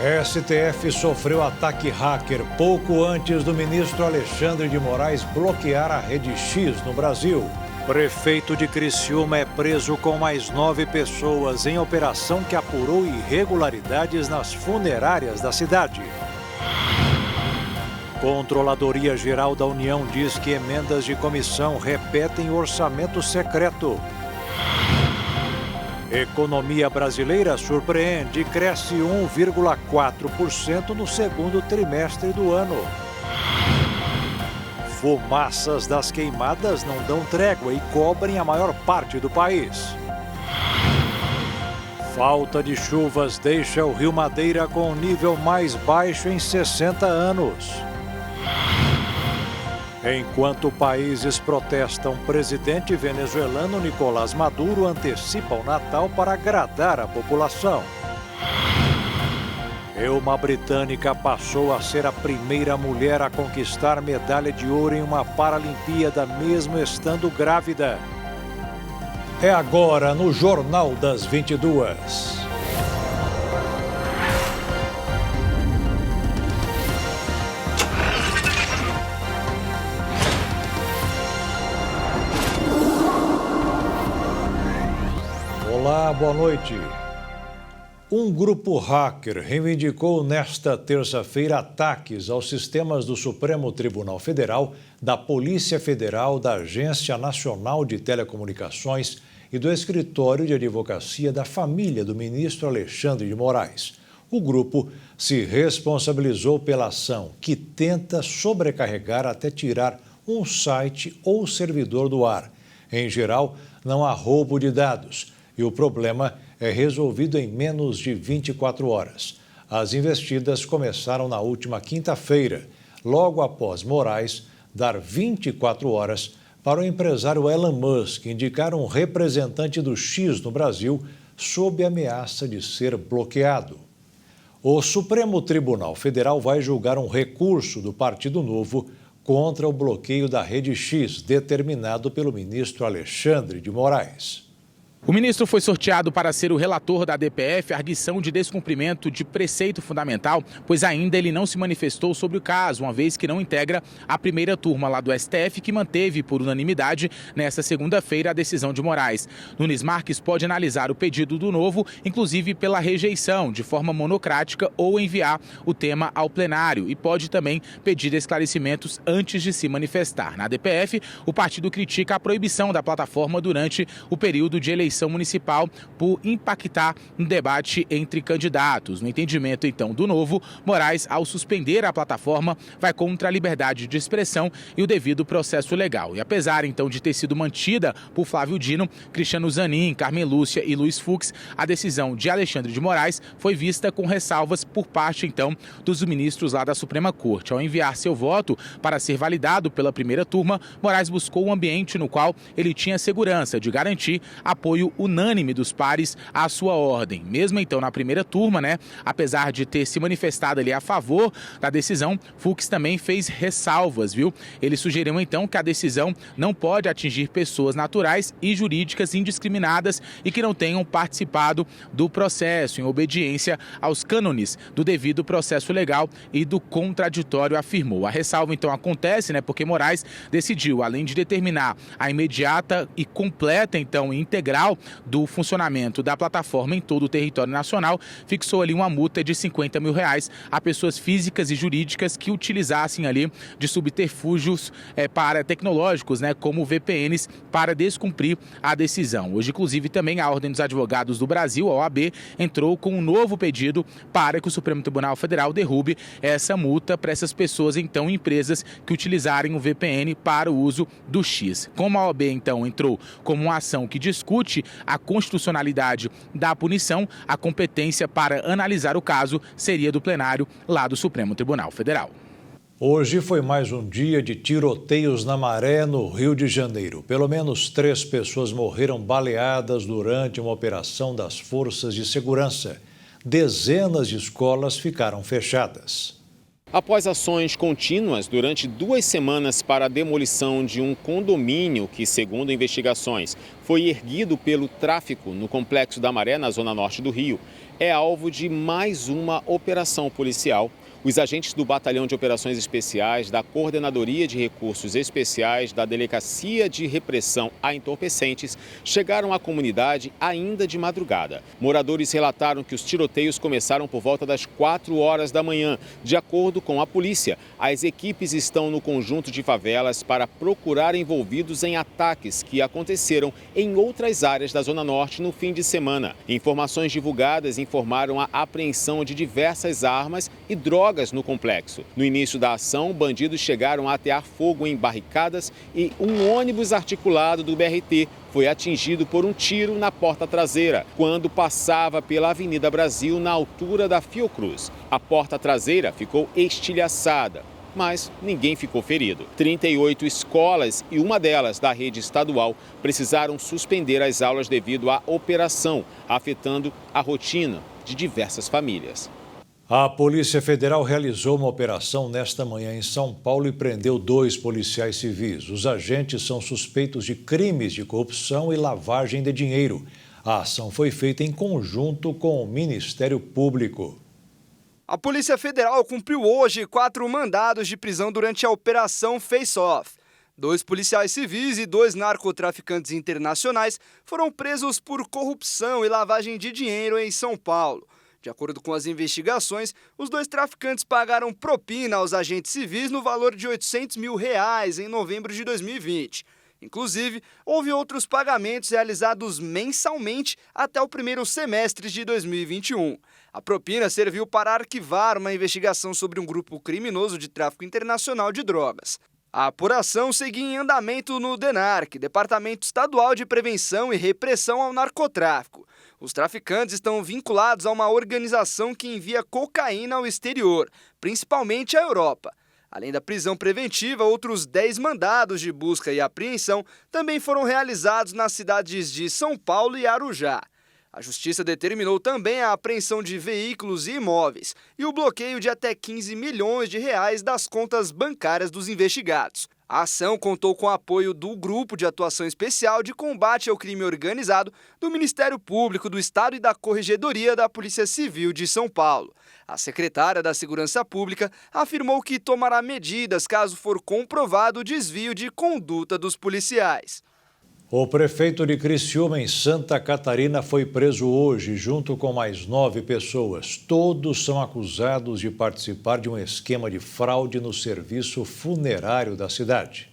STF sofreu ataque hacker pouco antes do ministro Alexandre de Moraes bloquear a Rede X no Brasil. Prefeito de Criciúma é preso com mais 9 pessoas em operação que apurou irregularidades nas funerárias da cidade. Controladoria Geral da União diz que emendas de comissão repetem orçamento secreto. Economia brasileira surpreende e cresce 1,4% no segundo trimestre do ano. Fumaças das queimadas não dão trégua e cobrem a maior parte do país. Falta de chuvas deixa o Rio Madeira com o nível mais baixo em 60 anos. Enquanto países protestam, o presidente venezuelano Nicolás Maduro antecipa o Natal para agradar a população. Uma britânica passou a ser a primeira mulher a conquistar medalha de ouro em uma Paralimpíada, mesmo estando grávida. É agora no Jornal das 22. Olá, boa noite. Um grupo hacker reivindicou nesta terça-feira ataques aos sistemas do Supremo Tribunal Federal, da Polícia Federal, da Agência Nacional de Telecomunicações e do Escritório de Advocacia da família do ministro Alexandre de Moraes. O grupo se responsabilizou pela ação, que tenta sobrecarregar até tirar um site ou servidor do ar. Em geral, não há roubo de dados. E o problema é resolvido em menos de 24 horas. As investidas começaram na última quinta-feira, logo após Moraes dar 24 horas para o empresário Elon Musk indicar um representante do X no Brasil sob ameaça de ser bloqueado. O Supremo Tribunal Federal vai julgar um recurso do Partido Novo contra o bloqueio da Rede X, determinado pelo ministro Alexandre de Moraes. O ministro foi sorteado para ser o relator da DPF, arguição de descumprimento de preceito fundamental, pois ainda ele não se manifestou sobre o caso, uma vez que não integra a primeira turma lá do STF, que manteve por unanimidade nesta segunda-feira a decisão de Moraes. Nunes Marques pode analisar o pedido do Novo, inclusive pela rejeição, de forma monocrática, ou enviar o tema ao plenário, e pode também pedir esclarecimentos antes de se manifestar. Na DPF, o partido critica a proibição da plataforma durante o período de eleição municipal por impactar no debate entre candidatos. No entendimento, então, do Novo, Moraes, ao suspender a plataforma, vai contra a liberdade de expressão e o devido processo legal. E apesar, então, de ter sido mantida por Flávio Dino, Cristiano Zanin, Carmen Lúcia e Luiz Fux, a decisão de Alexandre de Moraes foi vista com ressalvas por parte, então, dos ministros lá da Suprema Corte. Ao enviar seu voto para ser validado pela primeira turma, Moraes buscou um ambiente no qual ele tinha segurança de garantir apoio unânime dos pares à sua ordem. Mesmo então na primeira turma, apesar de ter se manifestado ali a favor da decisão, Fux também fez ressalvas, viu? Ele sugeriu então que a decisão não pode atingir pessoas naturais e jurídicas indiscriminadas e que não tenham participado do processo em obediência aos cânones do devido processo legal e do contraditório, afirmou. A ressalva então acontece, porque Moraes decidiu, além de determinar a imediata e completa então integral do funcionamento da plataforma em todo o território nacional, fixou ali uma multa de R$50 mil a pessoas físicas e jurídicas que utilizassem ali de subterfúgios para tecnológicos, como VPNs, para descumprir a decisão. Hoje, inclusive, também a Ordem dos Advogados do Brasil, a OAB, entrou com um novo pedido para que o Supremo Tribunal Federal derrube essa multa para essas pessoas, então, empresas que utilizarem o VPN para o uso do X. Como a OAB, então, entrou como uma ação que discute a constitucionalidade da punição, a competência para analisar o caso seria do plenário lá do Supremo Tribunal Federal. Hoje foi mais um dia de tiroteios na Maré, no Rio de Janeiro. Pelo menos 3 pessoas morreram baleadas durante uma operação das forças de segurança. Dezenas de escolas ficaram fechadas. Após ações contínuas durante 2 semanas para a demolição de um condomínio que, segundo investigações, foi erguido pelo tráfico no Complexo da Maré, na zona norte do Rio, é alvo de mais uma operação policial. Os agentes do Batalhão de Operações Especiais, da Coordenadoria de Recursos Especiais, da Delegacia de Repressão a Entorpecentes, chegaram à comunidade ainda de madrugada. Moradores relataram que os tiroteios começaram por volta das 4 horas da manhã. De acordo com a polícia, as equipes estão no conjunto de favelas para procurar envolvidos em ataques que aconteceram em outras áreas da Zona Norte no fim de semana. Informações divulgadas informaram a apreensão de diversas armas e drogas no complexo. No início da ação, bandidos chegaram a atear fogo em barricadas e um ônibus articulado do BRT foi atingido por um tiro na porta traseira, quando passava pela Avenida Brasil, na altura da Fiocruz. A porta traseira ficou estilhaçada, mas ninguém ficou ferido. 38 escolas e uma delas da rede estadual precisaram suspender as aulas devido à operação, afetando a rotina de diversas famílias. A Polícia Federal realizou uma operação nesta manhã em São Paulo e prendeu 2 policiais civis. Os agentes são suspeitos de crimes de corrupção e lavagem de dinheiro. A ação foi feita em conjunto com o Ministério Público. A Polícia Federal cumpriu hoje 4 mandados de prisão durante a Operação Face Off. 2 policiais civis e 2 narcotraficantes internacionais foram presos por corrupção e lavagem de dinheiro em São Paulo. De acordo com as investigações, os 2 traficantes pagaram propina aos agentes civis no valor de R$800 mil em novembro de 2020. Inclusive, houve outros pagamentos realizados mensalmente até o primeiro semestre de 2021. A propina serviu para arquivar uma investigação sobre um grupo criminoso de tráfico internacional de drogas. A apuração seguia em andamento no DENARC, Departamento Estadual de Prevenção e Repressão ao Narcotráfico. Os traficantes estão vinculados a uma organização que envia cocaína ao exterior, principalmente à Europa. Além da prisão preventiva, outros 10 mandados de busca e apreensão também foram realizados nas cidades de São Paulo e Arujá. A Justiça determinou também a apreensão de veículos e imóveis e o bloqueio de até R$15 milhões das contas bancárias dos investigados. A ação contou com o apoio do Grupo de Atuação Especial de Combate ao Crime Organizado do Ministério Público do Estado e da Corregedoria da Polícia Civil de São Paulo. A secretária da Segurança Pública afirmou que tomará medidas caso for comprovado o desvio de conduta dos policiais. O prefeito de Criciúma, em Santa Catarina, foi preso hoje, junto com mais 9 pessoas. Todos são acusados de participar de um esquema de fraude no serviço funerário da cidade.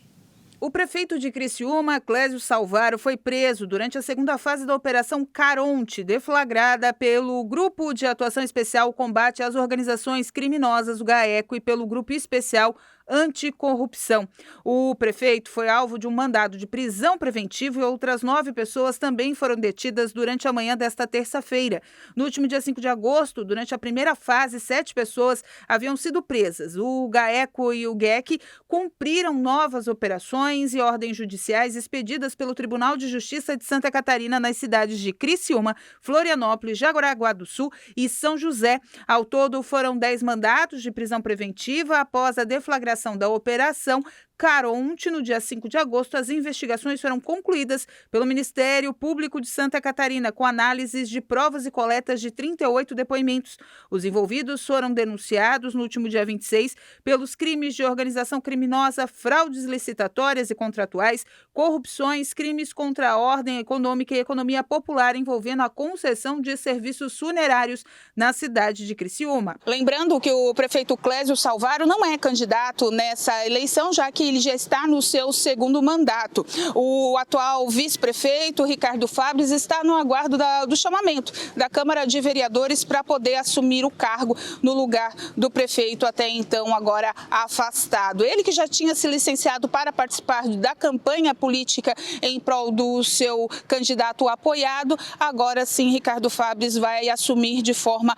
O prefeito de Criciúma, Clésio Salvaro, foi preso durante a segunda fase da Operação Caronte, deflagrada pelo Grupo de Atuação Especial Combate às Organizações Criminosas, o GAECO, e pelo Grupo Especial Anticorrupção. O prefeito foi alvo de um mandado de prisão preventiva e outras 9 pessoas também foram detidas durante a manhã desta terça-feira. No último dia 5 de agosto, durante a primeira fase, 7 pessoas haviam sido presas. O GAECO e o GEC cumpriram novas operações e ordens judiciais expedidas pelo Tribunal de Justiça de Santa Catarina nas cidades de Criciúma, Florianópolis, Jaguaraguá do Sul e São José. Ao todo, foram 10 mandados de prisão preventiva após a deflagração da Operação Caronte. No dia 5 de agosto, as investigações foram concluídas pelo Ministério Público de Santa Catarina, com análises de provas e coletas de 38 depoimentos. Os envolvidos foram denunciados no último dia 26 pelos crimes de organização criminosa, fraudes licitatórias e contratuais, corrupções, crimes contra a ordem econômica e economia popular envolvendo a concessão de serviços funerários na cidade de Criciúma. Lembrando que o prefeito Clésio Salvaro não é candidato nessa eleição, já que ele já está no seu segundo mandato. O atual vice-prefeito, Ricardo Fabres, está no aguardo do chamamento da Câmara de Vereadores para poder assumir o cargo no lugar do prefeito até então agora afastado. Ele que já tinha se licenciado para participar da campanha política em prol do seu candidato apoiado, agora sim Ricardo Fabres vai assumir de forma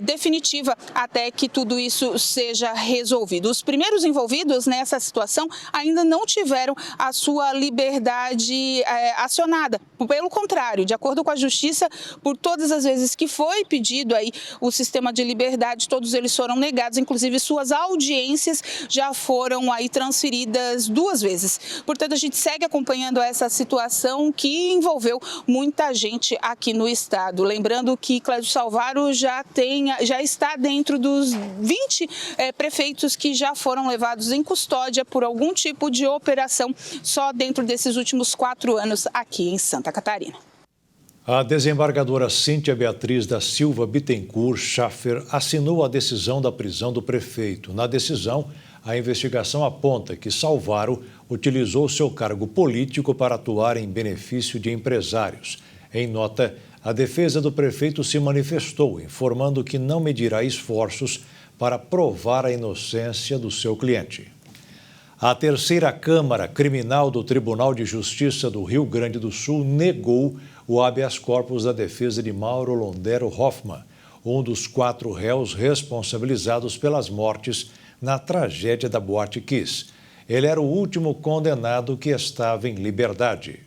definitiva até que tudo isso seja resolvido. Os primeiros envolvidos nessa situação população ainda não tiveram a sua liberdade acionada. Pelo contrário, de acordo com a Justiça, por todas as vezes que foi pedido aí o sistema de liberdade, todos eles foram negados, inclusive suas audiências já foram aí transferidas 2 vezes. Portanto, a gente segue acompanhando essa situação que envolveu muita gente aqui no estado. Lembrando que Clédio Salvaro já está dentro dos 20 prefeitos que já foram levados em custódia por algum tipo de operação só dentro desses últimos 4 anos aqui em Santa Catarina. A desembargadora Cíntia Beatriz da Silva Bittencourt Schaffer assinou a decisão da prisão do prefeito. Na decisão, a investigação aponta que Salvaro utilizou seu cargo político para atuar em benefício de empresários. Em nota, a defesa do prefeito se manifestou, informando que não medirá esforços para provar a inocência do seu cliente. A terceira Câmara Criminal do Tribunal de Justiça do Rio Grande do Sul negou o habeas corpus da defesa de Mauro Londero Hoffmann, um dos 4 réus responsabilizados pelas mortes na tragédia da Boate Kiss. Ele era o último condenado que estava em liberdade.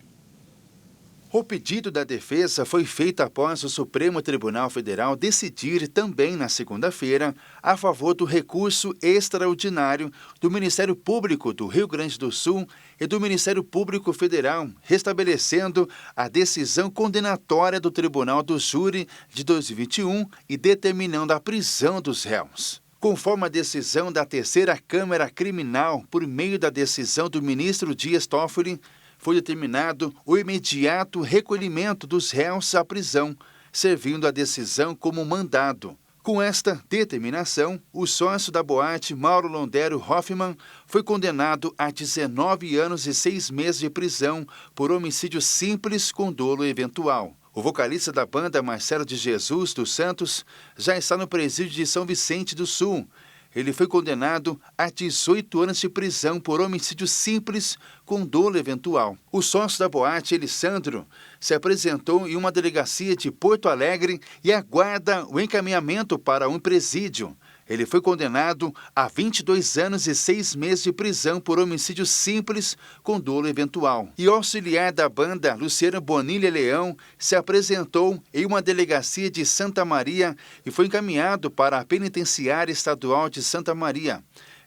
O pedido da defesa foi feito após o Supremo Tribunal Federal decidir também na segunda-feira a favor do recurso extraordinário do Ministério Público do Rio Grande do Sul e do Ministério Público Federal, restabelecendo a decisão condenatória do Tribunal do Júri de 2021 e determinando a prisão dos réus. Conforme a decisão da terceira Câmara Criminal, por meio da decisão do ministro Dias Toffoli, foi determinado o imediato recolhimento dos réus à prisão, servindo a decisão como mandado. Com esta determinação, o sócio da boate, Mauro Londero Hoffmann, foi condenado a 19 anos e 6 meses de prisão por homicídio simples com dolo eventual. O vocalista da banda, Marcelo de Jesus dos Santos, já está no presídio de São Vicente do Sul. Ele foi condenado a 18 anos de prisão por homicídio simples com dolo eventual. O sócio da boate, Elisandro, se apresentou em uma delegacia de Porto Alegre e aguarda o encaminhamento para um presídio. Ele foi condenado a 22 anos e 6 meses de prisão por homicídio simples com dolo eventual. E o auxiliar da banda, Luciano Bonilha Leão, se apresentou em uma delegacia de Santa Maria e foi encaminhado para a Penitenciária Estadual de Santa Maria.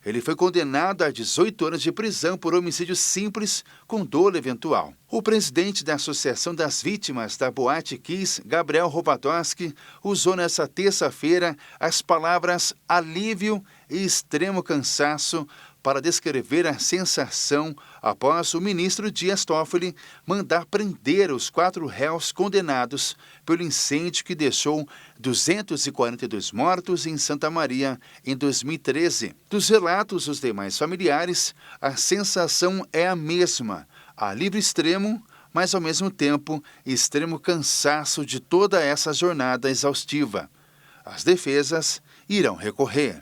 Ele foi condenado a 18 anos de prisão por homicídio simples com dolo eventual. O presidente da Associação das Vítimas da Boate Kiss, Gabriel Rovadowski, usou nesta terça-feira as palavras alívio e extremo cansaço para descrever a sensação após o ministro Dias Toffoli mandar prender os 4 réus condenados pelo incêndio que deixou 242 mortos em Santa Maria em 2013. Dos relatos dos demais familiares, a sensação é a mesma, alívio extremo, mas ao mesmo tempo extremo cansaço de toda essa jornada exaustiva. As defesas irão recorrer.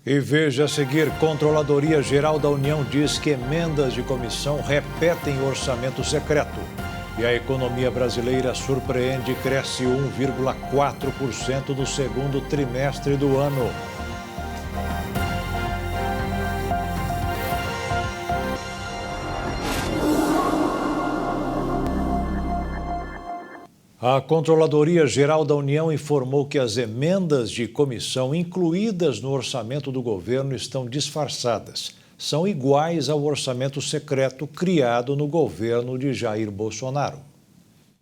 E veja a seguir, Controladoria Geral da União diz que emendas de comissão repetem orçamento secreto. E a economia brasileira surpreende e cresce 1,4% no segundo trimestre do ano. A Controladoria Geral da União informou que as emendas de comissão incluídas no orçamento do governo estão disfarçadas. São iguais ao orçamento secreto criado no governo de Jair Bolsonaro.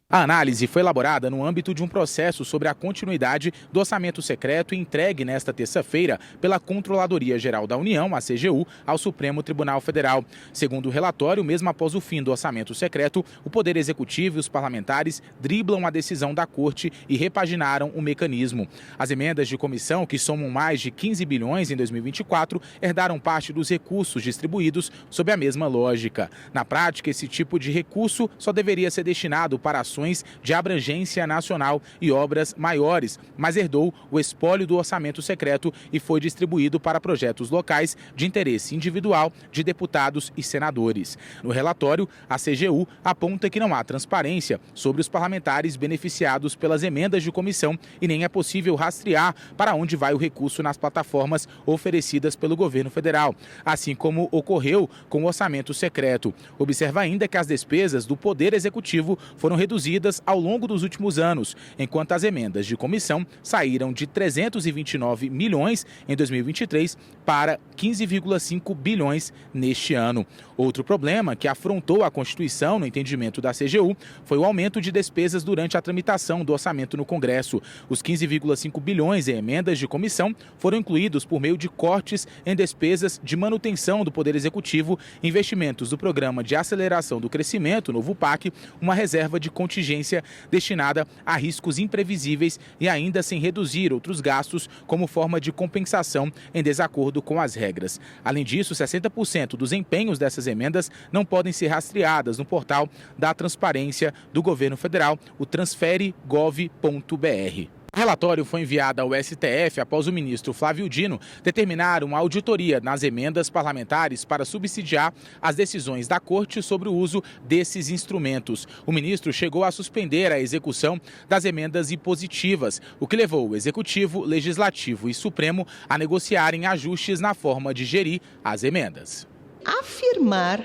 A análise foi elaborada no âmbito de um processo sobre a continuidade do orçamento secreto entregue nesta terça-feira pela Controladoria Geral da União, a CGU, ao Supremo Tribunal Federal. Segundo o relatório, mesmo após o fim do orçamento secreto, o Poder Executivo e os parlamentares driblam a decisão da Corte e repaginaram o mecanismo. As emendas de comissão, que somam mais de 15 bilhões em 2024, herdaram parte dos recursos distribuídos sob a mesma lógica. Na prática, esse tipo de recurso só deveria ser destinado para ações licitações de abrangência nacional e obras maiores, mas herdou o espólio do orçamento secreto e foi distribuído para projetos locais de interesse individual de deputados e senadores. No relatório, a CGU aponta que não há transparência sobre os parlamentares beneficiados pelas emendas de comissão e nem é possível rastrear para onde vai o recurso nas plataformas oferecidas pelo governo federal, assim como ocorreu com o orçamento secreto. Observa ainda que as despesas do Poder Executivo foram reduzidas ao longo dos últimos anos, enquanto as emendas de comissão saíram de 329 milhões em 2023 para 15,5 bilhões neste ano. Outro problema que afrontou a Constituição, no entendimento da CGU, foi o aumento de despesas durante a tramitação do orçamento no Congresso. Os 15,5 bilhões em emendas de comissão foram incluídos por meio de cortes em despesas de manutenção do Poder Executivo, investimentos do Programa de Aceleração do Crescimento, novo PAC, uma reserva de contingência destinada a riscos imprevisíveis e ainda sem reduzir outros gastos como forma de compensação em desacordo com as regras. Além disso, 60% dos empenhos dessas emendas não podem ser rastreadas no portal da Transparência do Governo Federal, o transfere.gov.br. O relatório foi enviado ao STF após o ministro Flávio Dino determinar uma auditoria nas emendas parlamentares para subsidiar as decisões da Corte sobre o uso desses instrumentos. O ministro chegou a suspender a execução das emendas impositivas, o que levou o Executivo, Legislativo e Supremo a negociarem ajustes na forma de gerir as emendas. Afirmar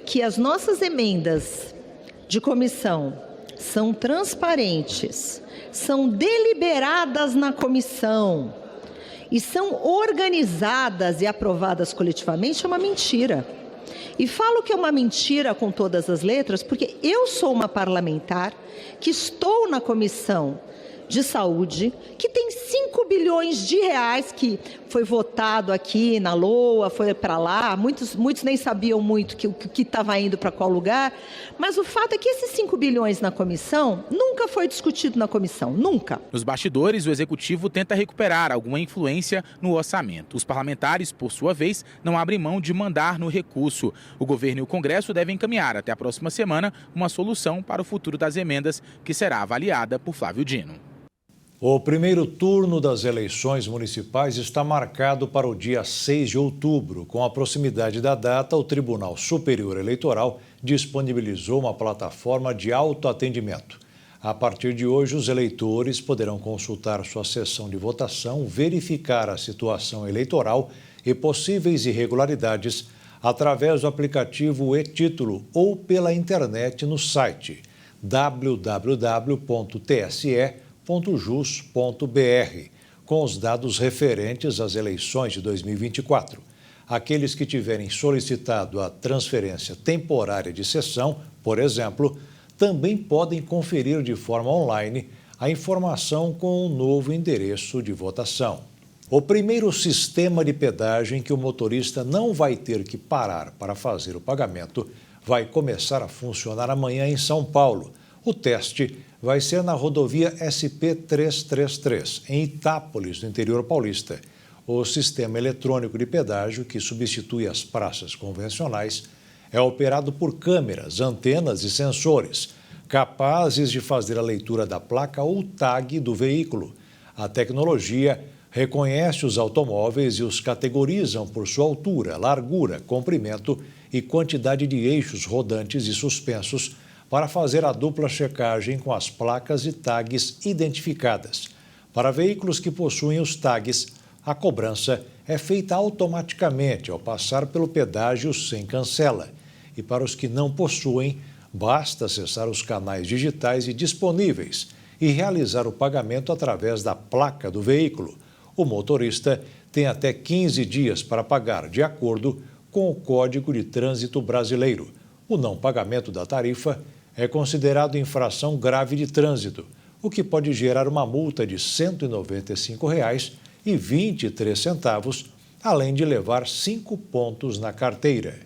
que as nossas emendas de comissão são transparentes, são deliberadas na comissão e são organizadas e aprovadas coletivamente é uma mentira. E falo que é uma mentira com todas as letras porque eu sou uma parlamentar que estou na comissão de saúde, que tem 5 bilhões de reais que foi votado aqui na LOA, foi para lá, muitos nem sabiam muito que estava indo para qual lugar, mas o fato é que esses 5 bilhões na comissão nunca foi discutido na comissão, nunca. Nos bastidores, o Executivo tenta recuperar alguma influência no orçamento. Os parlamentares, por sua vez, não abrem mão de mandar no recurso. O governo e o Congresso devem encaminhar até a próxima semana uma solução para o futuro das emendas, que será avaliada por Flávio Dino. O primeiro turno das eleições municipais está marcado para o dia 6 de outubro. Com a proximidade da data, o Tribunal Superior Eleitoral disponibilizou uma plataforma de autoatendimento. A partir de hoje, os eleitores poderão consultar sua sessão de votação, verificar a situação eleitoral e possíveis irregularidades através do aplicativo e-Título ou pela internet no site www.tse.jus.br, com os dados referentes às eleições de 2024. Aqueles que tiverem solicitado a transferência temporária de sessão, por exemplo, também podem conferir de forma online a informação com o novo endereço de votação. O primeiro sistema de pedágio em que o motorista não vai ter que parar para fazer o pagamento vai começar a funcionar amanhã em São Paulo. O teste vai ser na rodovia SP-333, em Itápolis, no interior paulista. O sistema eletrônico de pedágio, que substitui as praças convencionais, é operado por câmeras, antenas e sensores, capazes de fazer a leitura da placa ou tag do veículo. A tecnologia reconhece os automóveis e os categorizam por sua altura, largura, comprimento e quantidade de eixos rodantes e suspensos, para fazer a dupla checagem com as placas e tags identificadas. Para veículos que possuem os tags, a cobrança é feita automaticamente ao passar pelo pedágio sem cancela. E para os que não possuem, basta acessar os canais digitais e disponíveis e realizar o pagamento através da placa do veículo. O motorista tem até 15 dias para pagar, de acordo com o Código de Trânsito Brasileiro. O não pagamento da tarifa é considerado infração grave de trânsito, o que pode gerar uma multa de R$ 195,23, além de levar 5 pontos na carteira.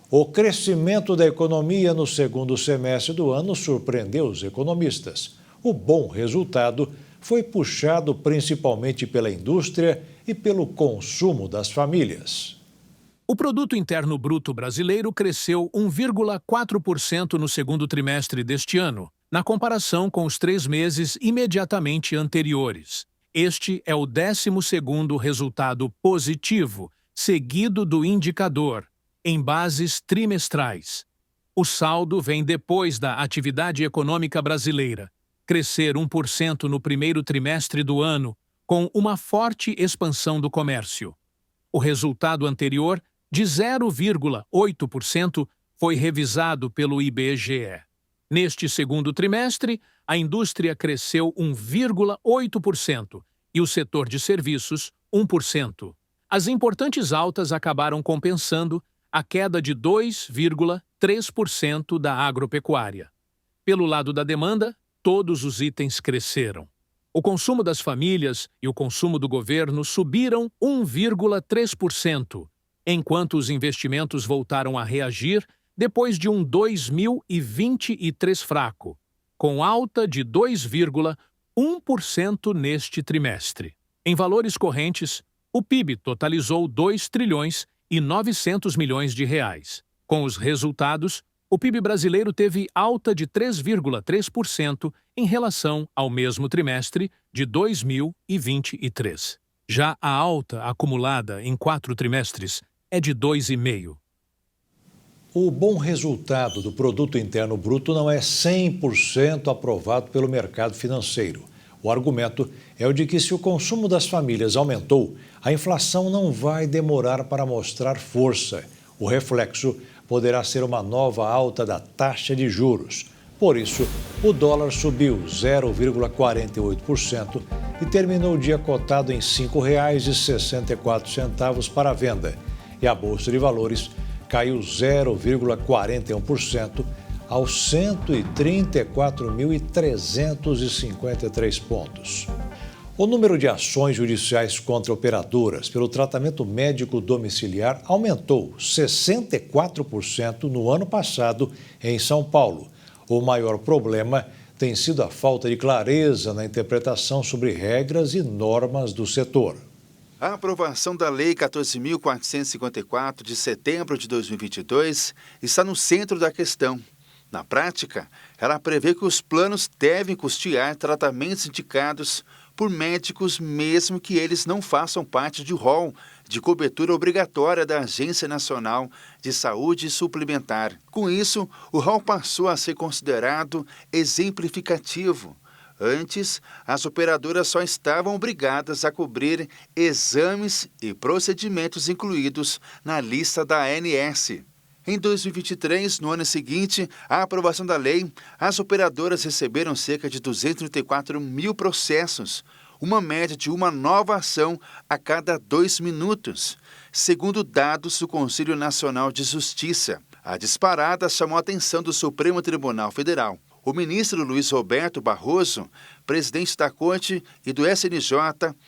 O crescimento da economia no segundo semestre do ano surpreendeu os economistas. O bom resultado foi puxado principalmente pela indústria e pelo consumo das famílias. O Produto Interno Bruto brasileiro cresceu 1,4% no segundo trimestre deste ano, na comparação com os 3 meses imediatamente anteriores. Este é o 12º resultado positivo, seguido do indicador, em bases trimestrais. O saldo vem depois da atividade econômica brasileira crescer 1% no primeiro trimestre do ano, com uma forte expansão do comércio. O resultado anterior, de 0,8%, foi revisado pelo IBGE. Neste segundo trimestre, a indústria cresceu 1,8% e o setor de serviços, 1%. As importantes altas acabaram compensando a queda de 2,3% da agropecuária. Pelo lado da demanda, todos os itens cresceram. O consumo das famílias e o consumo do governo subiram 1,3%, enquanto os investimentos voltaram a reagir depois de um 2023 fraco, com alta de 2,1% neste trimestre. Em valores correntes, o PIB totalizou 2 trilhões e 900 milhões de reais. Com os resultados, o PIB brasileiro teve alta de 3,3% em relação ao mesmo trimestre de 2023. Já a alta acumulada em 4 trimestres é de 2,5%. O bom resultado do Produto Interno Bruto não é 100% aprovado pelo mercado financeiro. O argumento é o de que, se o consumo das famílias aumentou, a inflação não vai demorar para mostrar força. O reflexo poderá ser uma nova alta da taxa de juros. Por isso, o dólar subiu 0,48% e terminou o dia cotado em R$ 5,64 para a venda. E a Bolsa de Valores caiu 0,41% aos 134.353 pontos. O número de ações judiciais contra operadoras pelo tratamento médico domiciliar aumentou 64% no ano passado em São Paulo. O maior problema tem sido a falta de clareza na interpretação sobre regras e normas do setor. A aprovação da Lei 14.454, de setembro de 2022, está no centro da questão. Na prática, ela prevê que os planos devem custear tratamentos indicados por médicos, mesmo que eles não façam parte de rol de cobertura obrigatória da Agência Nacional de Saúde Suplementar. Com isso, o rol passou a ser considerado exemplificativo. Antes, as operadoras só estavam obrigadas a cobrir exames e procedimentos incluídos na lista da ANS. Em 2023, no ano seguinte à aprovação da lei, as operadoras receberam cerca de 234 mil processos, uma média de uma nova ação a cada 2 minutos, segundo dados do Conselho Nacional de Justiça. A disparada chamou a atenção do Supremo Tribunal Federal. O ministro Luiz Roberto Barroso, presidente da Corte e do SNJ,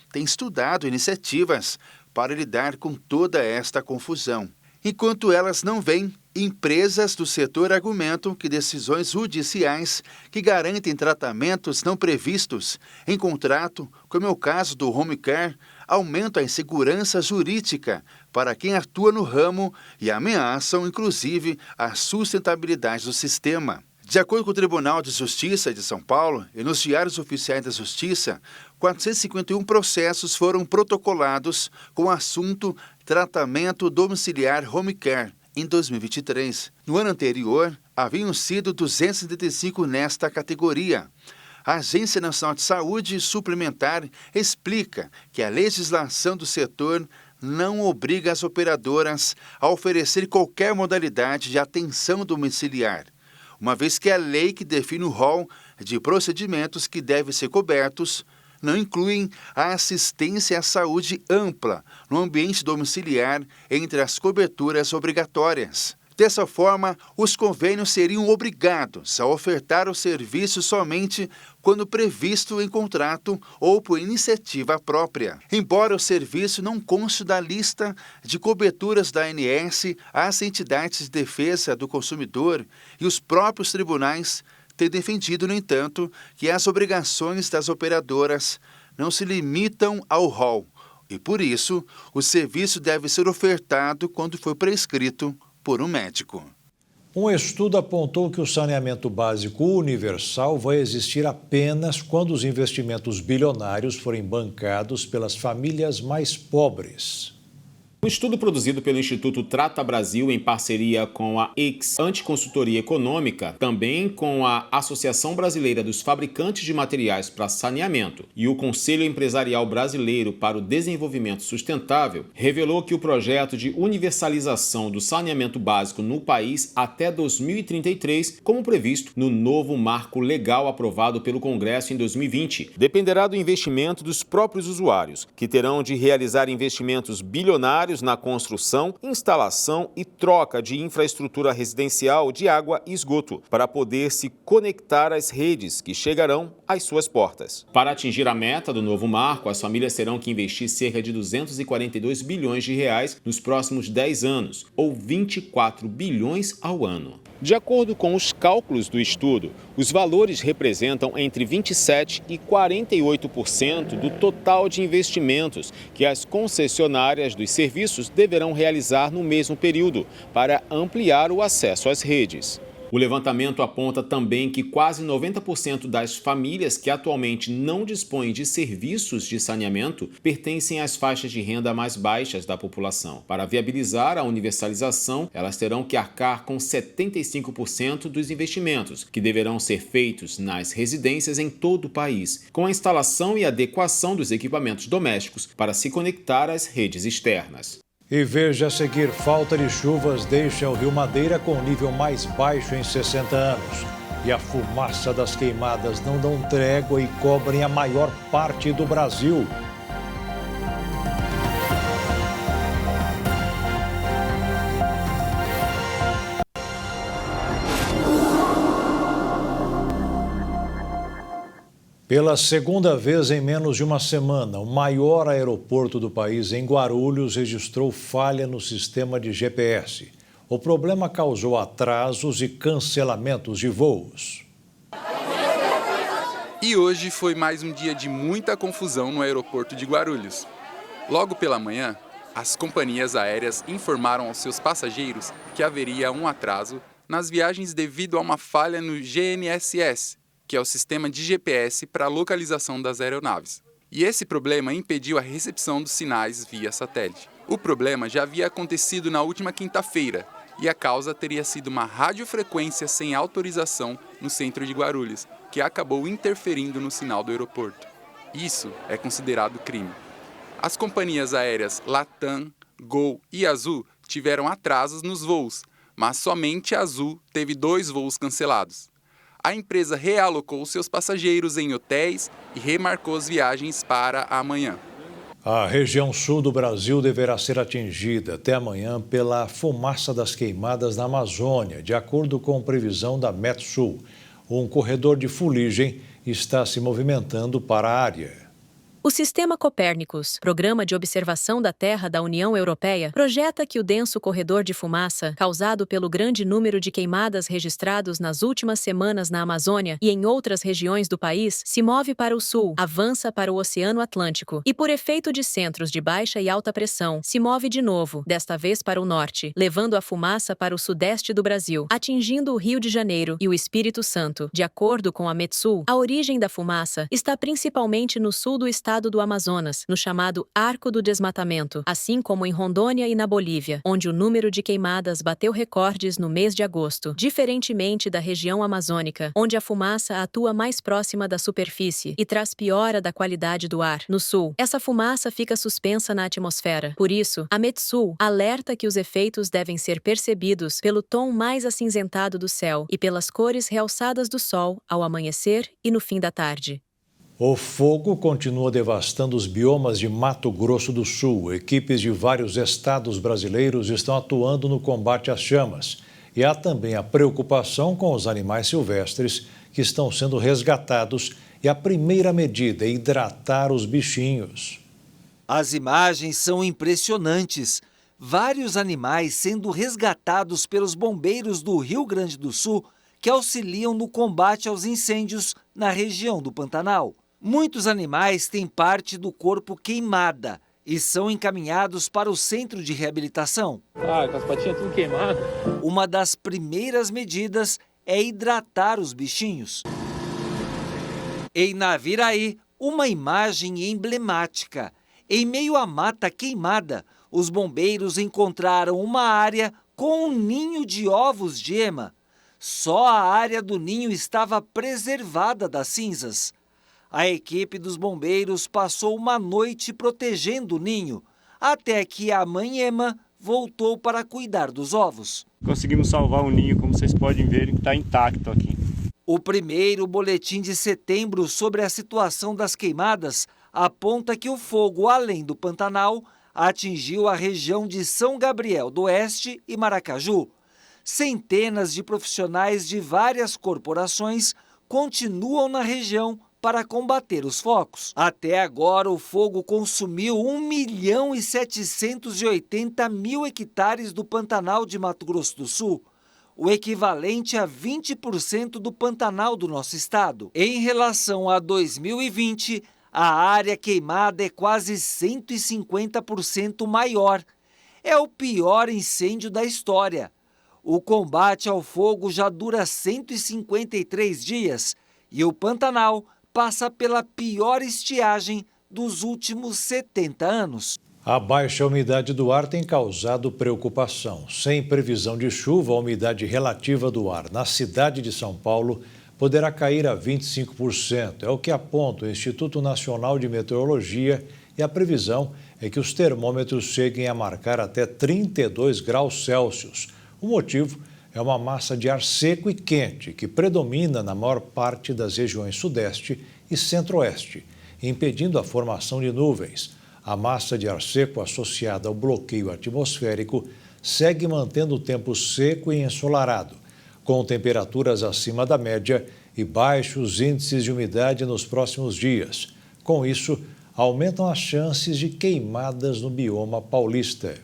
tem estudado iniciativas para lidar com toda esta confusão. Enquanto elas não vêm, empresas do setor argumentam que decisões judiciais que garantem tratamentos não previstos em contrato, como é o caso do home care, aumentam a insegurança jurídica para quem atua no ramo e ameaçam, inclusive, a sustentabilidade do sistema. De acordo com o Tribunal de Justiça de São Paulo e nos Diários Oficiais da Justiça, 451 processos foram protocolados com o assunto tratamento domiciliar home care em 2023. No ano anterior, haviam sido 275 nesta categoria. A Agência Nacional de Saúde Suplementar explica que a legislação do setor não obriga as operadoras a oferecer qualquer modalidade de atenção domiciliar, uma vez que a lei que define o rol de procedimentos que devem ser cobertos não incluem a assistência à saúde ampla no ambiente domiciliar entre as coberturas obrigatórias. Dessa forma, os convênios seriam obrigados a ofertar o serviço somente quando previsto em contrato ou por iniciativa própria. Embora o serviço não conste da lista de coberturas da ANS, as entidades de defesa do consumidor e os próprios tribunais têm defendido, no entanto, que as obrigações das operadoras não se limitam ao rol e, por isso, o serviço deve ser ofertado quando for prescrito por um médico. Um estudo apontou que o saneamento básico universal vai existir apenas quando os investimentos bilionários forem bancados pelas famílias mais pobres. Um estudo produzido pelo Instituto Trata Brasil em parceria com a X Anticonsultoria Econômica, também com a Associação Brasileira dos Fabricantes de Materiais para Saneamento e o Conselho Empresarial Brasileiro para o Desenvolvimento Sustentável, revelou que o projeto de universalização do saneamento básico no país até 2033, como previsto no novo marco legal aprovado pelo Congresso em 2020, dependerá do investimento dos próprios usuários, que terão de realizar investimentos bilionários na construção, instalação e troca de infraestrutura residencial de água e esgoto, para poder se conectar às redes que chegarão às suas portas. Para atingir a meta do novo marco, as famílias terão que investir cerca de 242 bilhões de reais nos próximos 10 anos, ou 24 bilhões ao ano. De acordo com os cálculos do estudo, os valores representam entre 27% e 48% do total de investimentos que as concessionárias dos serviços deverão realizar no mesmo período para ampliar o acesso às redes. O levantamento aponta também que quase 90% das famílias que atualmente não dispõem de serviços de saneamento pertencem às faixas de renda mais baixas da população. Para viabilizar a universalização, elas terão que arcar com 75% dos investimentos, que deverão ser feitos nas residências em todo o país, com a instalação e adequação dos equipamentos domésticos para se conectar às redes externas. E veja a seguir, falta de chuvas deixa o Rio Madeira com o nível mais baixo em 60 anos. E a fumaça das queimadas não dão trégua e cobrem a maior parte do Brasil. Pela segunda vez em menos de uma semana, o maior aeroporto do país, em Guarulhos, registrou falha no sistema de GPS. O problema causou atrasos e cancelamentos de voos. E hoje foi mais um dia de muita confusão no aeroporto de Guarulhos. Logo pela manhã, as companhias aéreas informaram aos seus passageiros que haveria um atraso nas viagens devido a uma falha no GNSS, que é o sistema de GPS para a localização das aeronaves. E esse problema impediu a recepção dos sinais via satélite. O problema já havia acontecido na última quinta-feira e a causa teria sido uma radiofrequência sem autorização no centro de Guarulhos, que acabou interferindo no sinal do aeroporto. Isso é considerado crime. As companhias aéreas Latam, Gol e Azul tiveram atrasos nos voos, mas somente a Azul teve 2 voos cancelados. A empresa realocou seus passageiros em hotéis e remarcou as viagens para amanhã. A região sul do Brasil deverá ser atingida até amanhã pela fumaça das queimadas na Amazônia, de acordo com previsão da Metsul. Um corredor de fuligem está se movimentando para a área. O Sistema Copérnicus, Programa de Observação da Terra da União Europeia, projeta que o denso corredor de fumaça, causado pelo grande número de queimadas registrados nas últimas semanas na Amazônia e em outras regiões do país, se move para o sul, avança para o Oceano Atlântico e, por efeito de centros de baixa e alta pressão, se move de novo, desta vez para o norte, levando a fumaça para o sudeste do Brasil, atingindo o Rio de Janeiro e o Espírito Santo. De acordo com a Metsul, a origem da fumaça está principalmente no sul do estado do Amazonas, no chamado Arco do Desmatamento, assim como em Rondônia e na Bolívia, onde o número de queimadas bateu recordes no mês de agosto, diferentemente da região amazônica, onde a fumaça atua mais próxima da superfície e traz piora da qualidade do ar. No sul, essa fumaça fica suspensa na atmosfera. Por isso, a Metsul alerta que os efeitos devem ser percebidos pelo tom mais acinzentado do céu e pelas cores realçadas do sol ao amanhecer e no fim da tarde. O fogo continua devastando os biomas de Mato Grosso do Sul. Equipes de vários estados brasileiros estão atuando no combate às chamas. E há também a preocupação com os animais silvestres que estão sendo resgatados. E a primeira medida é hidratar os bichinhos. As imagens são impressionantes. Vários animais sendo resgatados pelos bombeiros do Rio Grande do Sul que auxiliam no combate aos incêndios na região do Pantanal. Muitos animais têm parte do corpo queimada e são encaminhados para o centro de reabilitação. Com as patinhas tudo queimado. Uma das primeiras medidas é hidratar os bichinhos. Em Naviraí, uma imagem emblemática. Em meio à mata queimada, os bombeiros encontraram uma área com um ninho de ovos de ema. Só a área do ninho estava preservada das cinzas. A equipe dos bombeiros passou uma noite protegendo o ninho, até que a mãe ema voltou para cuidar dos ovos. Conseguimos salvar o ninho, como vocês podem ver, que está intacto aqui. O primeiro boletim de setembro sobre a situação das queimadas aponta que o fogo, além do Pantanal, atingiu a região de São Gabriel do Oeste e Maracaju. Centenas de profissionais de várias corporações continuam na região para combater os focos. Até agora, o fogo consumiu 1.780.000 hectares do Pantanal de Mato Grosso do Sul, o equivalente a 20% do Pantanal do nosso estado. Em relação a 2020, a área queimada é quase 150% maior. É o pior incêndio da história. O combate ao fogo já dura 153 dias e o Pantanal passa pela pior estiagem dos últimos 70 anos. A baixa umidade do ar tem causado preocupação. Sem previsão de chuva, a umidade relativa do ar na cidade de São Paulo poderá cair a 25%. É o que aponta o Instituto Nacional de Meteorologia e a previsão é que os termômetros cheguem a marcar até 32 graus Celsius. O motivo é uma massa de ar seco e quente que predomina na maior parte das regiões sudeste e centro-oeste, impedindo a formação de nuvens. A massa de ar seco associada ao bloqueio atmosférico segue mantendo o tempo seco e ensolarado, com temperaturas acima da média e baixos índices de umidade nos próximos dias. Com isso, aumentam as chances de queimadas no bioma paulista.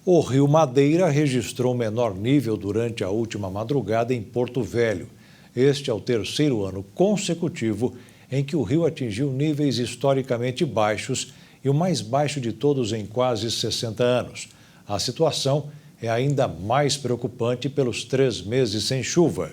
O Rio Madeira registrou o menor nível durante a última madrugada em Porto Velho. Este é o terceiro ano consecutivo em que o rio atingiu níveis historicamente baixos e o mais baixo de todos em quase 60 anos. A situação é ainda mais preocupante pelos 3 meses sem chuva.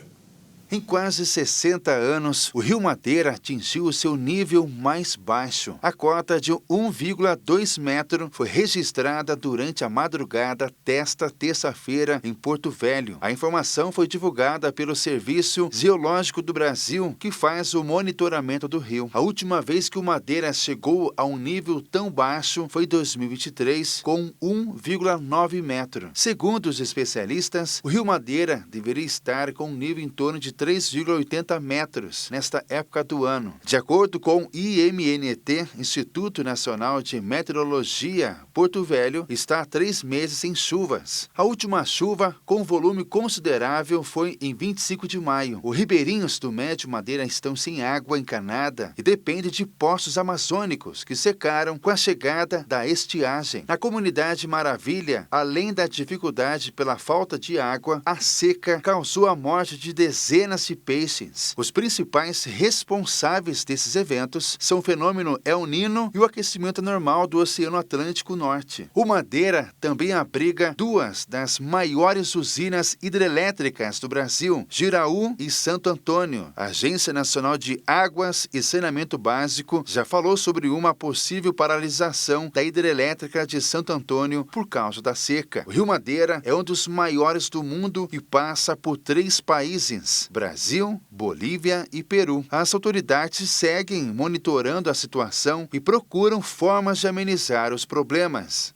Em quase 60 anos, o Rio Madeira atingiu o seu nível mais baixo. A cota de 1,2 metro foi registrada durante a madrugada desta terça-feira em Porto Velho. A informação foi divulgada pelo Serviço Geológico do Brasil, que faz o monitoramento do rio. A última vez que o Madeira chegou a um nível tão baixo foi em 2023, com 1,9 metro. Segundo os especialistas, o Rio Madeira deveria estar com um nível em torno de 3,80 metros nesta época do ano. De acordo com o IMNT, Instituto Nacional de Meteorologia, Porto Velho está há 3 meses sem chuvas. A última chuva com volume considerável foi em 25 de maio. Os ribeirinhos do Médio Madeira estão sem água encanada e dependem de poços amazônicos que secaram com a chegada da estiagem. Na comunidade Maravilha, além da dificuldade pela falta de água, a seca causou a morte de dezenas de peixes. Os principais responsáveis desses eventos são o fenômeno El Niño e o aquecimento normal do Oceano Atlântico Norte. O Madeira também abriga 2 das maiores usinas hidrelétricas do Brasil, Giraú e Santo Antônio. A Agência Nacional de Águas e Saneamento Básico já falou sobre uma possível paralisação da hidrelétrica de Santo Antônio por causa da seca. O Rio Madeira é um dos maiores do mundo e passa por 3 países: Brasil, Bolívia e Peru. As autoridades seguem monitorando a situação e procuram formas de amenizar os problemas.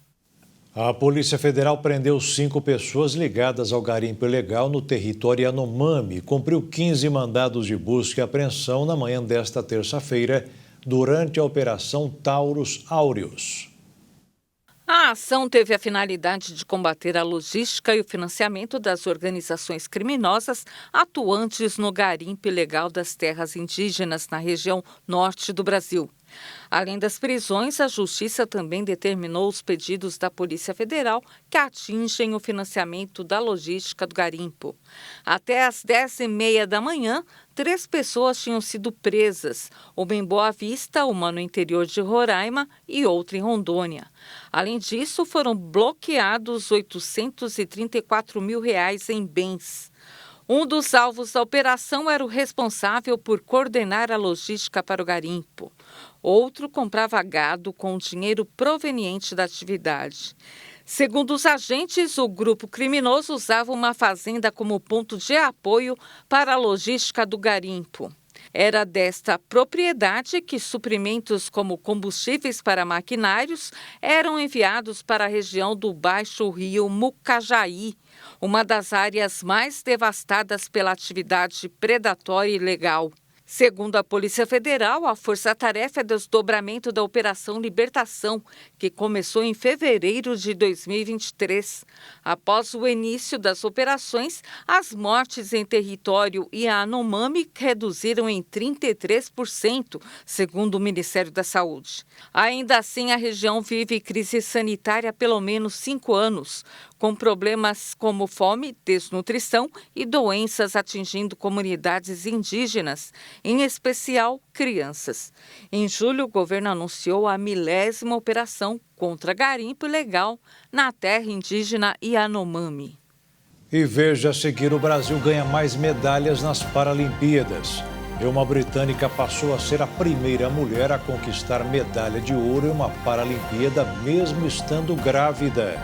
A Polícia Federal prendeu 5 pessoas ligadas ao garimpo ilegal no território Yanomami e cumpriu 15 mandados de busca e apreensão na manhã desta terça-feira, durante a Operação Taurus Áureos. A ação teve a finalidade de combater a logística e o financiamento das organizações criminosas atuantes no garimpo ilegal das terras indígenas na região norte do Brasil. Além das prisões, a Justiça também determinou os pedidos da Polícia Federal que atingem o financiamento da logística do garimpo. Até às 10h30 da manhã, 3 pessoas tinham sido presas, uma em Boa Vista, uma no interior de Roraima e outra em Rondônia. Além disso, foram bloqueados R$ 834 mil em bens. Um dos alvos da operação era o responsável por coordenar a logística para o garimpo. Outro comprava gado com dinheiro proveniente da atividade. Segundo os agentes, o grupo criminoso usava uma fazenda como ponto de apoio para a logística do garimpo. Era desta propriedade que suprimentos como combustíveis para maquinários eram enviados para a região do Baixo Rio Mucajaí, uma das áreas mais devastadas pela atividade predatória ilegal. Segundo a Polícia Federal, a força-tarefa é desdobramento da Operação Libertação, que começou em fevereiro de 2023. Após o início das operações, as mortes em território Yanomami reduziram em 33%, segundo o Ministério da Saúde. Ainda assim, a região vive crise sanitária há pelo menos 5 anos, com problemas como fome, desnutrição e doenças atingindo comunidades indígenas, em especial crianças. Em julho, o governo anunciou a 10ª operação contra garimpo ilegal na terra indígena Yanomami. E veja a seguir, o Brasil ganha mais medalhas nas Paralimpíadas. E uma britânica passou a ser a primeira mulher a conquistar medalha de ouro em uma Paralimpíada, mesmo estando grávida.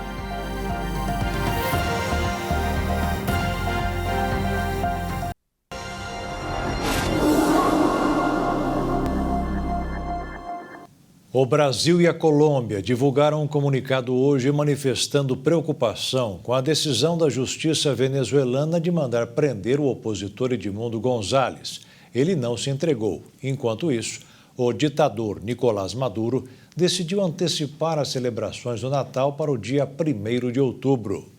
O Brasil e a Colômbia divulgaram um comunicado hoje manifestando preocupação com a decisão da justiça venezuelana de mandar prender o opositor Edmundo González. Ele não se entregou. Enquanto isso, o ditador Nicolás Maduro decidiu antecipar as celebrações do Natal para o dia 1º de outubro.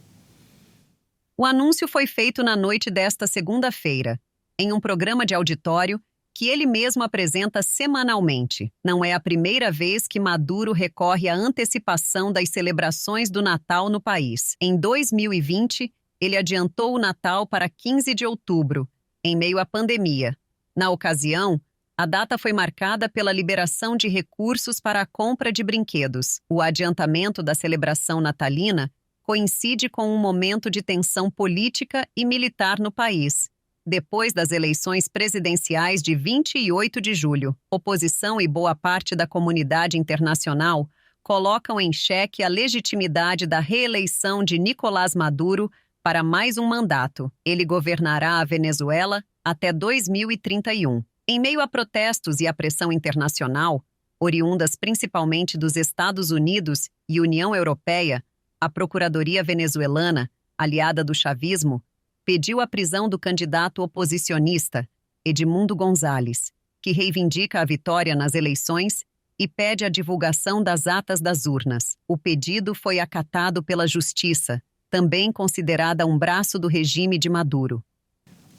O anúncio foi feito na noite desta segunda-feira, em um programa de auditório que ele mesmo apresenta semanalmente. Não é a primeira vez que Maduro recorre à antecipação das celebrações do Natal no país. Em 2020, ele adiantou o Natal para 15 de outubro, em meio à pandemia. Na ocasião, a data foi marcada pela liberação de recursos para a compra de brinquedos. O adiantamento da celebração natalina coincide com um momento de tensão política e militar no país, depois das eleições presidenciais de 28 de julho. Oposição e boa parte da comunidade internacional colocam em xeque a legitimidade da reeleição de Nicolás Maduro para mais um mandato. Ele governará a Venezuela até 2031. Em meio a protestos e a pressão internacional, oriundas principalmente dos Estados Unidos e União Europeia, a Procuradoria venezuelana, aliada do chavismo, pediu a prisão do candidato oposicionista, Edmundo González, que reivindica a vitória nas eleições e pede a divulgação das atas das urnas. O pedido foi acatado pela Justiça, também considerada um braço do regime de Maduro.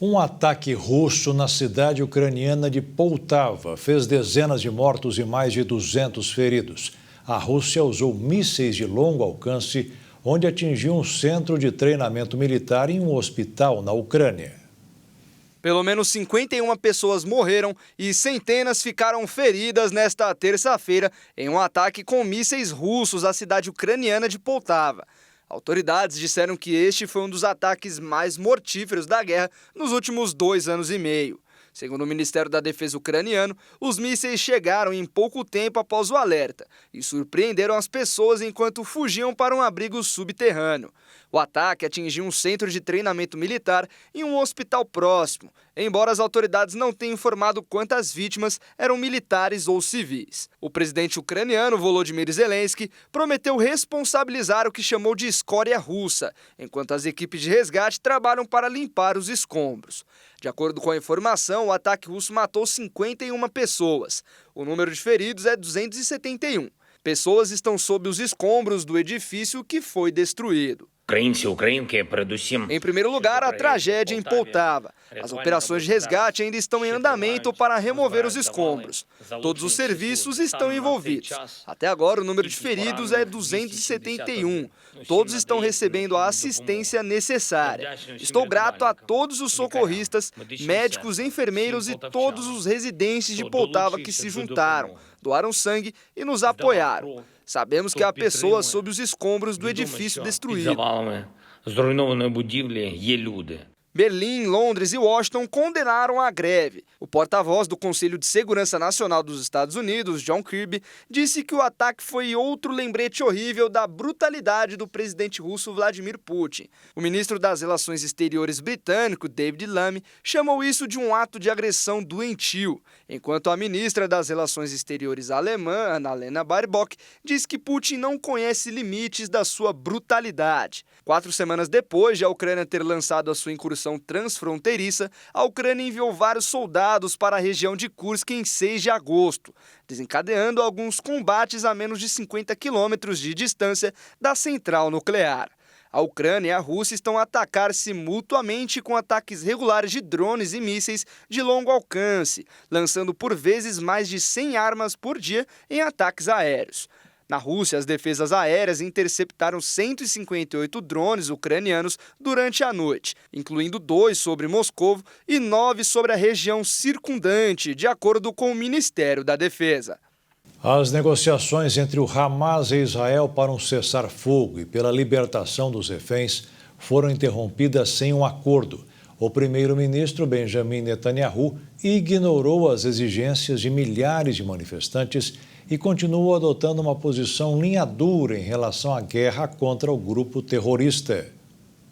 Um ataque russo na cidade ucraniana de Poltava fez dezenas de mortos e mais de 200 feridos. A Rússia usou mísseis de longo alcance, onde atingiu um centro de treinamento militar em um hospital na Ucrânia. Pelo menos 51 pessoas morreram e centenas ficaram feridas nesta terça-feira em um ataque com mísseis russos à cidade ucraniana de Poltava. Autoridades disseram que este foi um dos ataques mais mortíferos da guerra nos últimos 2 anos e meio. Segundo o Ministério da Defesa ucraniano, os mísseis chegaram em pouco tempo após o alerta e surpreenderam as pessoas enquanto fugiam para um abrigo subterrâneo. O ataque atingiu um centro de treinamento militar e um hospital próximo, embora as autoridades não tenham informado quantas vítimas eram militares ou civis. O presidente ucraniano Volodymyr Zelensky prometeu responsabilizar o que chamou de escória russa, enquanto as equipes de resgate trabalham para limpar os escombros. De acordo com a informação, o ataque russo matou 51 pessoas. O número de feridos é 271. Pessoas estão sob os escombros do edifício que foi destruído. Em primeiro lugar, a tragédia em Poltava. As operações de resgate ainda estão em andamento para remover os escombros. Todos os serviços estão envolvidos. Até agora, o número de feridos é 271. Todos estão recebendo a assistência necessária. Estou grato a todos os socorristas, médicos, enfermeiros e todos os residentes de Poltava que se juntaram, doaram sangue e nos apoiaram. Sabemos que há pessoas sob os escombros do edifício destruído. Berlim, Londres e Washington condenaram a greve. O porta-voz do Conselho de Segurança Nacional dos Estados Unidos, John Kirby, disse que o ataque foi outro lembrete horrível da brutalidade do presidente russo Vladimir Putin. O ministro das Relações Exteriores britânico, David Lammy, chamou isso de um ato de agressão doentio, enquanto a ministra das Relações Exteriores alemã, Annalena Baerbock, diz que Putin não conhece limites da sua brutalidade. 4 semanas depois de a Ucrânia ter lançado a sua incursão transfronteiriça, a Ucrânia enviou vários soldados para a região de Kursk em 6 de agosto, desencadeando alguns combates a menos de 50 quilômetros de distância da central nuclear. A Ucrânia e a Rússia estão a atacar-se mutuamente com ataques regulares de drones e mísseis de longo alcance, lançando por vezes mais de 100 armas por dia em ataques aéreos. Na Rússia, as defesas aéreas interceptaram 158 drones ucranianos durante a noite, incluindo 2 sobre Moscou e 9 sobre a região circundante, de acordo com o Ministério da Defesa. As negociações entre o Hamas e Israel para um cessar-fogo e pela libertação dos reféns foram interrompidas sem um acordo. O primeiro-ministro Benjamin Netanyahu ignorou as exigências de milhares de manifestantes e continua adotando uma posição linha dura em relação à guerra contra o grupo terrorista.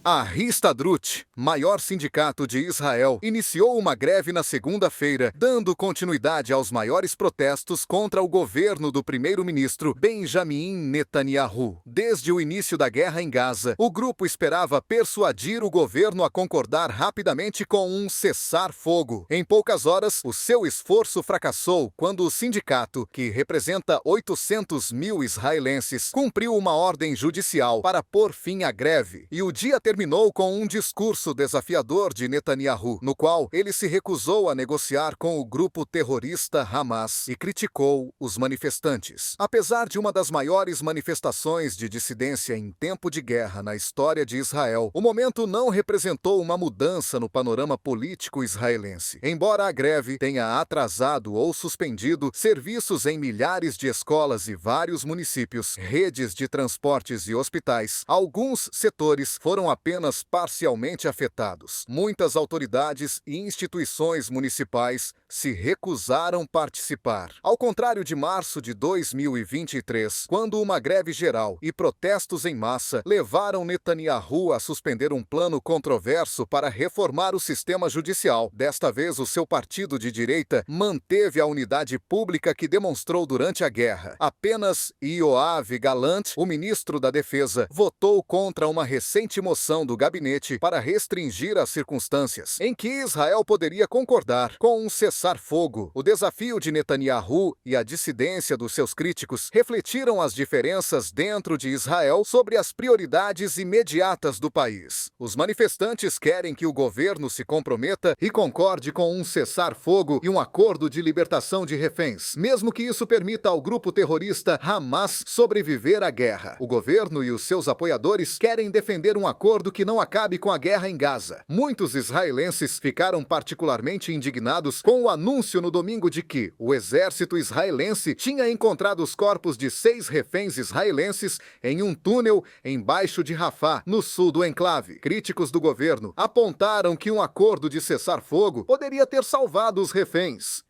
A Histadrut, maior sindicato de Israel, iniciou uma greve na segunda-feira, dando continuidade aos maiores protestos contra o governo do primeiro-ministro Benjamin Netanyahu. Desde o início da guerra em Gaza, o grupo esperava persuadir o governo a concordar rapidamente com um cessar-fogo. Em poucas horas, o seu esforço fracassou quando o sindicato, que representa 800 mil israelenses, cumpriu uma ordem judicial para pôr fim à greve, e o dia terminou com um discurso desafiador de Netanyahu, no qual ele se recusou a negociar com o grupo terrorista Hamas e criticou os manifestantes. Apesar de uma das maiores manifestações de dissidência em tempo de guerra na história de Israel, o momento não representou uma mudança no panorama político israelense. Embora a greve tenha atrasado ou suspendido serviços em milhares de escolas e vários municípios, redes de transportes e hospitais, alguns setores foram apenas parcialmente afetados. Muitas autoridades e instituições municipais se recusaram a participar. Ao contrário de março de 2023, quando uma greve geral e protestos em massa levaram Netanyahu a suspender um plano controverso para reformar o sistema judicial. Desta vez, o seu partido de direita manteve a unidade pública que demonstrou durante a guerra. Apenas Yoav Gallant, o ministro da Defesa, votou contra uma recente moção do gabinete para restringir as circunstâncias em que Israel poderia concordar com um cessar-fogo. O desafio de Netanyahu e a dissidência dos seus críticos refletiram as diferenças dentro de Israel sobre as prioridades imediatas do país. Os manifestantes querem que o governo se comprometa e concorde com um cessar-fogo e um acordo de libertação de reféns, mesmo que isso permita ao grupo terrorista Hamas sobreviver à guerra. O governo e os seus apoiadores querem defender um acordo que não acabe com a guerra em Gaza. Muitos israelenses ficaram particularmente indignados com o anúncio no domingo de que o exército israelense tinha encontrado os corpos de 6 reféns israelenses em um túnel embaixo de Rafah, no sul do enclave. Críticos do governo apontaram que um acordo de cessar-fogo poderia ter salvado os reféns.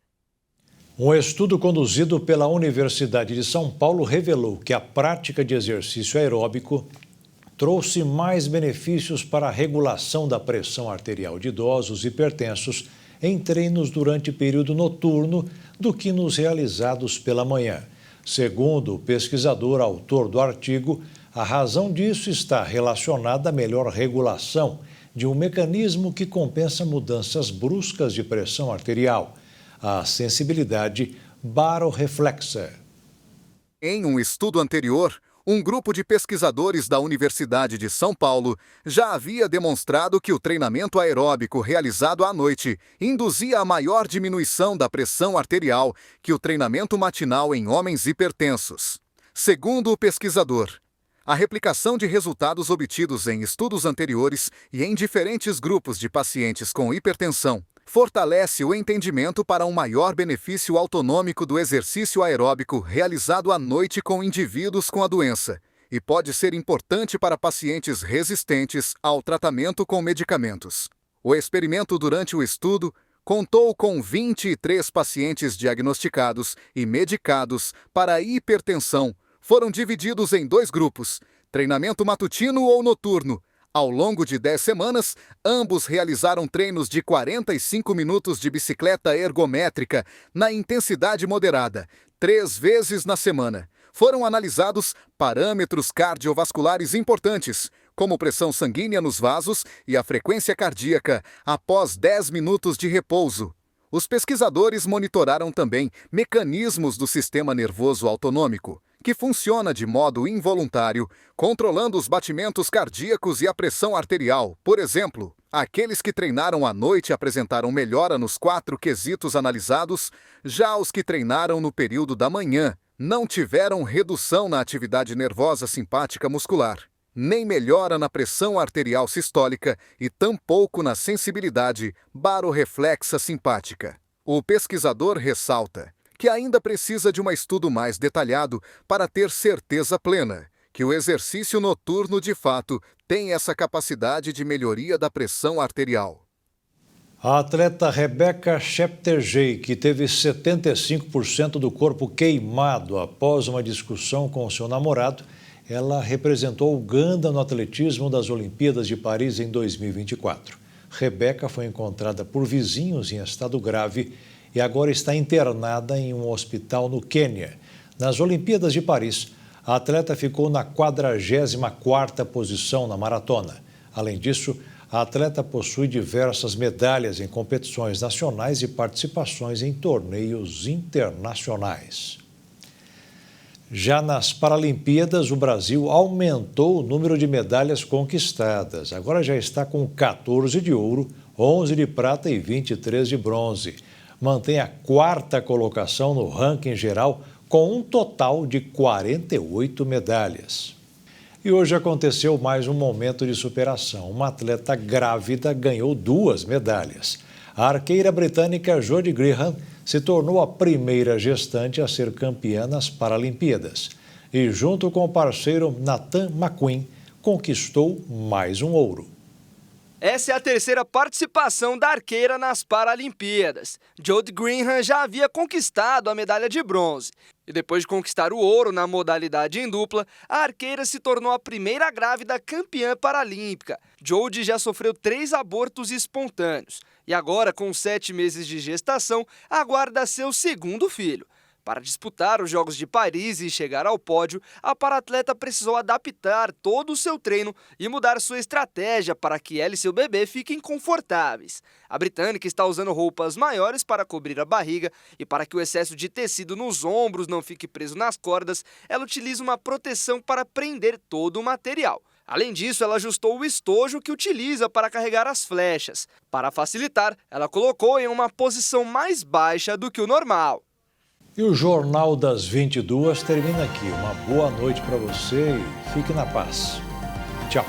Um estudo conduzido pela Universidade de São Paulo revelou que a prática de exercício aeróbico trouxe mais benefícios para a regulação da pressão arterial de idosos hipertensos em treinos durante período noturno do que nos realizados pela manhã. Segundo o pesquisador autor do artigo, a razão disso está relacionada à melhor regulação de um mecanismo que compensa mudanças bruscas de pressão arterial, a sensibilidade barorreflexa. Em um estudo anterior, Um grupo de pesquisadores da Universidade de São Paulo já havia demonstrado que o treinamento aeróbico realizado à noite induzia a maior diminuição da pressão arterial que o treinamento matinal em homens hipertensos. Segundo o pesquisador, a replicação de resultados obtidos em estudos anteriores e em diferentes grupos de pacientes com hipertensão fortalece o entendimento para um maior benefício autonômico do exercício aeróbico realizado à noite com indivíduos com a doença e pode ser importante para pacientes resistentes ao tratamento com medicamentos. O experimento durante o estudo contou com 23 pacientes diagnosticados e medicados para hipertensão. Foram divididos em 2 grupos, treinamento matutino ou noturno. Ao longo de 10 semanas, ambos realizaram treinos de 45 minutos de bicicleta ergométrica na intensidade moderada, 3 vezes na semana. Foram analisados parâmetros cardiovasculares importantes, como pressão sanguínea nos vasos e a frequência cardíaca, após 10 minutos de repouso. Os pesquisadores monitoraram também mecanismos do sistema nervoso autonômico, que funciona de modo involuntário, controlando os batimentos cardíacos e a pressão arterial. Por exemplo, aqueles que treinaram à noite apresentaram melhora nos 4 quesitos analisados, já os que treinaram no período da manhã não tiveram redução na atividade nervosa simpática muscular, nem melhora na pressão arterial sistólica e tampouco na sensibilidade barorreflexa simpática. O pesquisador ressalta que ainda precisa de um estudo mais detalhado para ter certeza plena que o exercício noturno de fato tem essa capacidade de melhoria da pressão arterial. A atleta Rebeca Cheptegei, que teve 75% do corpo queimado após uma discussão com seu namorado, ela representou Uganda no atletismo das Olimpíadas de Paris em 2024. Rebeca foi encontrada por vizinhos em estado grave e agora está internada em um hospital no Quênia. Nas Olimpíadas de Paris, a atleta ficou na 44ª posição na maratona. Além disso, a atleta possui diversas medalhas em competições nacionais e participações em torneios internacionais. Já nas Paralimpíadas, o Brasil aumentou o número de medalhas conquistadas. Agora já está com 14 de ouro, 11 de prata e 23 de bronze. Mantém a 4ª colocação no ranking geral, com um total de 48 medalhas. E hoje aconteceu mais um momento de superação. Uma atleta grávida ganhou 2 medalhas. A arqueira britânica Jodie Graham se tornou a primeira gestante a ser campeã nas Paralimpíadas. E junto com o parceiro Nathan McQueen, conquistou mais um ouro. Essa é a 3ª participação da arqueira nas Paralimpíadas. Jodie Graham já havia conquistado a medalha de bronze. E depois de conquistar o ouro na modalidade em dupla, a arqueira se tornou a primeira grávida campeã paralímpica. Jodie já sofreu 3 abortos espontâneos. E agora, com 7 meses de gestação, aguarda seu 2º filho. Para disputar os Jogos de Paris e chegar ao pódio, a paratleta precisou adaptar todo o seu treino e mudar sua estratégia para que ela e seu bebê fiquem confortáveis. A britânica está usando roupas maiores para cobrir a barriga e para que o excesso de tecido nos ombros não fique preso nas cordas, ela utiliza uma proteção para prender todo o material. Além disso, ela ajustou o estojo que utiliza para carregar as flechas. Para facilitar, ela colocou em uma posição mais baixa do que o normal. E o Jornal das 22 termina aqui. Uma boa noite para você e fique na paz. Tchau.